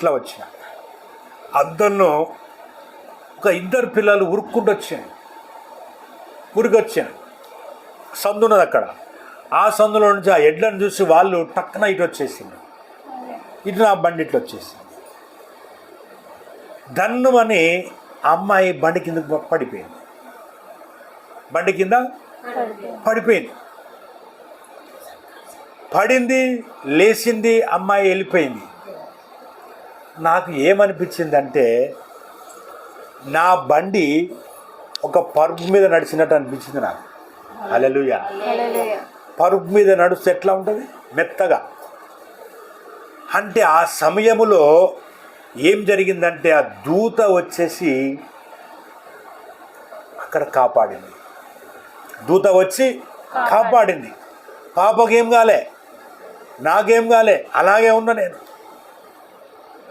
ఇట్లా వచ్చిన అద్దంలో ఒక ఇద్దరు పిల్లలు ఉరికొచ్చాను. సందు ఉన్నది అక్కడ. ఆ సందులో నుంచి ఆ ఎడ్లను చూసి వాళ్ళు టక్కున ఇటు వచ్చేసింది. ఇటు నా బండి ఇట్లా వచ్చేసింది. దన్నుమని అమ్మాయి బండి కింద పడిపోయింది. పడింది, లేచింది, అమ్మాయి వెళ్ళిపోయింది. నాకు ఏమనిపించిందంటే నా బండి ఒక పరుపు మీద నడిచినట్టు అనిపించింది నాకు. హల్లెలూయా. పరుపు మీద నడుస్తే ఎట్లా ఉంటుంది? మెత్తగా. అంటే ఆ సమయములో ఏం జరిగిందంటే ఆ దూత వచ్చేసి అక్కడ కాపాడింది. దూత వచ్చి కాపాడింది. పాపకేం కాలే, నాకేం కాలే, అలాగే ఉన్నా నేను.